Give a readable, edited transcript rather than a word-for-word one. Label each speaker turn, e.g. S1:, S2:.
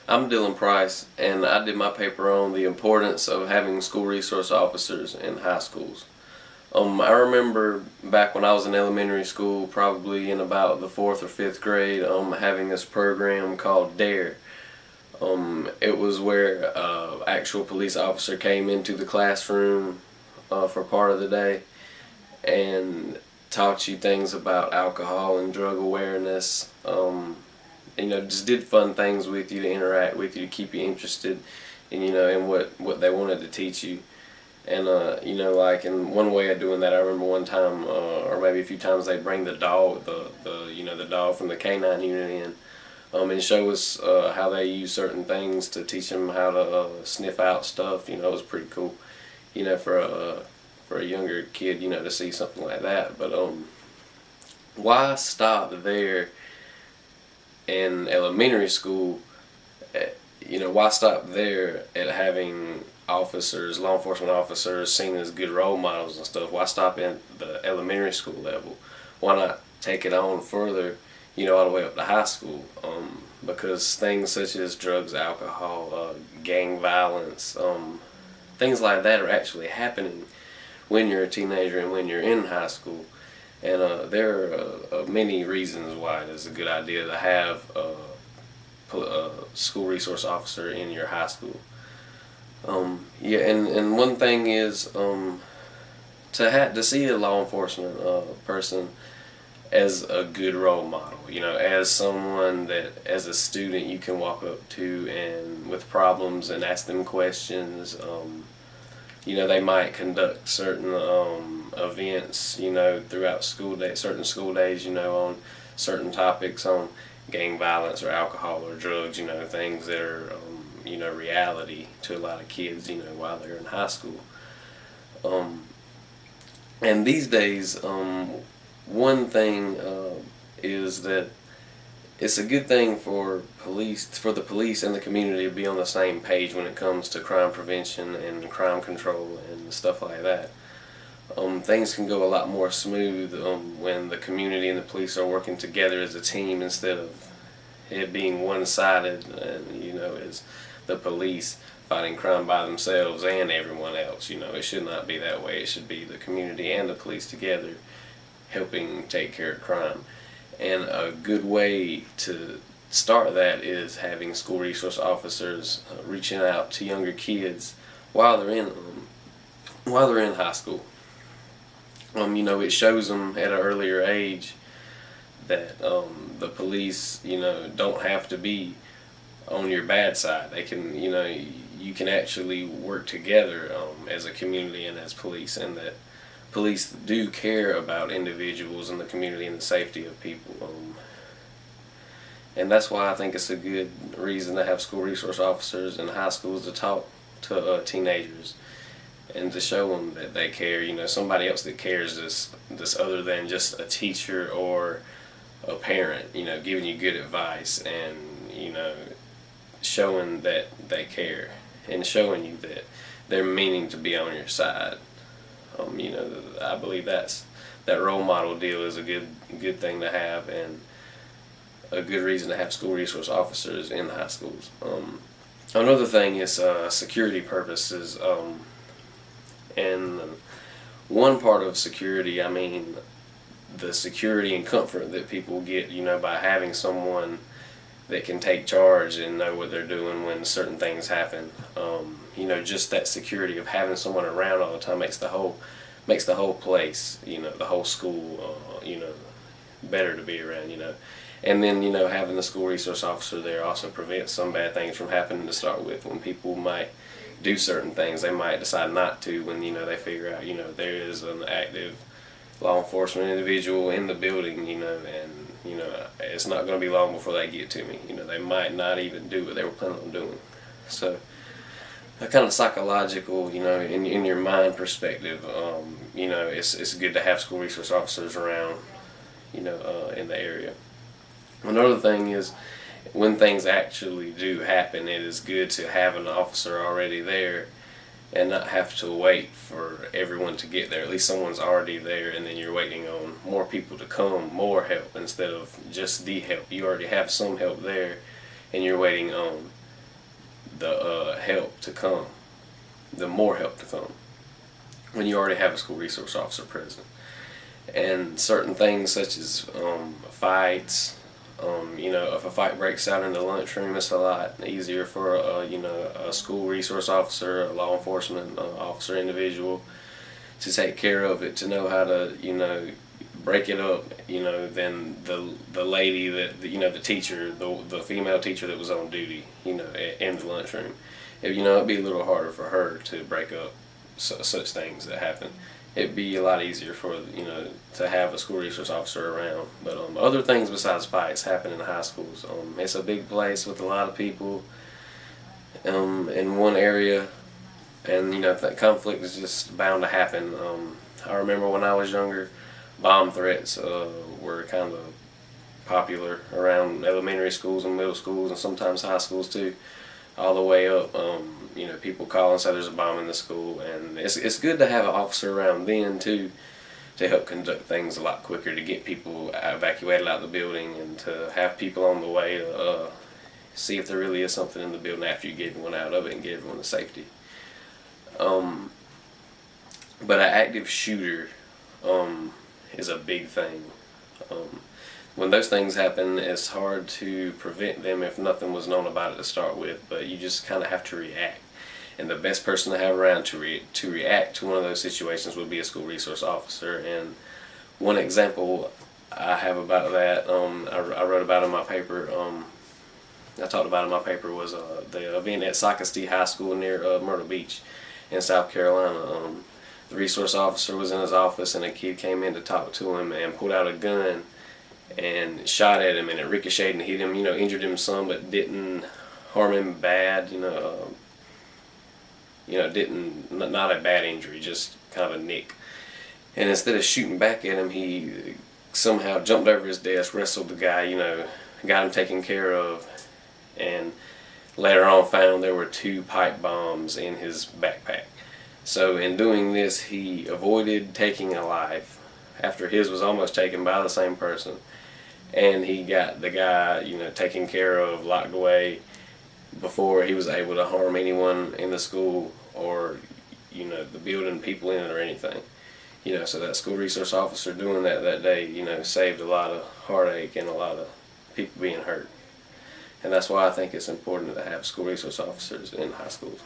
S1: I'm Dylan Price, and I did my paper on the importance of having school resource officers in high schools. I remember back when I was in elementary school, probably in about the fourth or fifth grade, having this program called DARE. It was where actual police officer came into the classroom for part of the day and taught you things about alcohol and drug awareness. Just did fun things with you to interact with you to keep you interested in what they wanted to teach you. And like in one way of doing that, I remember one time, or maybe a few times, they bring the dog, the dog from the canine unit in, and show us how they use certain things to teach them how to sniff out stuff. It was pretty cool, for a younger kid, to see something like that. But why stop there in elementary school? Why stop there at having officers, law enforcement officers, seen as good role models and stuff? Why stop in the elementary school level? Why not take it on further, all the way up to high school? Because things such as drugs, alcohol, gang violence, things like that are actually happening when you're a teenager and when you're in high school. And there are many reasons why it is a good idea to have a school resource officer in your high school. And one thing is to see a law enforcement person as a good role model. As someone that, as a student, you can walk up to and with problems and ask them questions. They might conduct certain events, throughout school day, certain school days, on certain topics on gang violence or alcohol or drugs, things that are, reality to a lot of kids, while they're in high school. And these days, one thing is that it's a good thing for the police and the community to be on the same page when it comes to crime prevention and crime control and stuff like that. Things can go a lot more smooth when the community and the police are working together as a team instead of it being one-sided and, as the police fighting crime by themselves and everyone else. It should not be that way. It should be the community and the police together helping take care of crime. And a good way to start that is having school resource officers reaching out to younger kids while they're in high school. It shows them at an earlier age that the police, don't have to be on your bad side. They can, you can actually work together as a community and as police, and that police do care about individuals and the community and the safety of people. And that's why I think it's a good reason to have school resource officers in high schools to talk to teenagers and to show them that they care. Somebody else that cares this other than just a teacher or a parent. Giving you good advice and showing that they care and showing you that they're meaning to be on your side. I believe that role model deal is a good thing to have, and a good reason to have school resource officers in high schools. Another thing is security purposes, and one part of security, the security and comfort that people get, by having someone that can take charge and know what they're doing when certain things happen. Just that security of having someone around all the time makes the whole place, the whole school, better to be around, And then, having the school resource officer there also prevents some bad things from happening to start with. When people might do certain things, they might decide not to when, they figure out, there is an active law enforcement individual in the building, and, it's not going to be long before they get to me. They might not even do what they were planning on doing. So, a kind of psychological, in your mind perspective, it's good to have school resource officers around, in the area. Another thing is, when things actually do happen, it is good to have an officer already there and not have to wait for everyone to get there. At least someone's already there, and then you're waiting on more people to come, more help, instead of just the help. You already have some help there, and you're waiting on the help to come, the more help to come when you already have a school resource officer present. And certain things such as fights, if a fight breaks out in the lunchroom, it's a lot easier for a school resource officer, a law enforcement officer individual to take care of it, to know how to break it up, than the lady that the teacher, the female teacher that was on duty, in the lunchroom. It'd be a little harder for her to break up such things that happen. It'd be a lot easier for to have a school resource officer around. But other things besides fights happen in the high schools. It's a big place with a lot of people in one area, and that conflict is just bound to happen. I remember when I was younger, bomb threats were kind of popular around elementary schools and middle schools and sometimes high schools too, all the way up. People call and say there's a bomb in the school, and it's good to have an officer around then too, to help conduct things a lot quicker, to get people evacuated out of the building, and to have people on the way to see if there really is something in the building after you get everyone out of it and get everyone to safety. But an active shooter is a big thing. When those things happen, it's hard to prevent them if nothing was known about it to start with, but you just kind of have to react. And the best person to have around to react to one of those situations would be a school resource officer. And one example I have about that, I wrote about in my paper, I talked about in my paper, was the event at Socastee High School near Myrtle Beach in South Carolina. The resource officer was in his office, and a kid came in to talk to him and pulled out a gun and shot at him, and it ricocheted and hit him, injured him some, but didn't harm him bad, not a bad injury, just kind of a nick. And instead of shooting back at him, he somehow jumped over his desk, wrestled the guy, got him taken care of, and later on found there were 2 pipe bombs in his backpack. So in doing this, he avoided taking a life after his was almost taken by the same person, and he got the guy taken care of, locked away, before he was able to harm anyone in the school or the building, people in it, or anything. So that school resource officer doing that day, saved a lot of heartache and a lot of people being hurt. And that's why I think it's important to have school resource officers in high schools.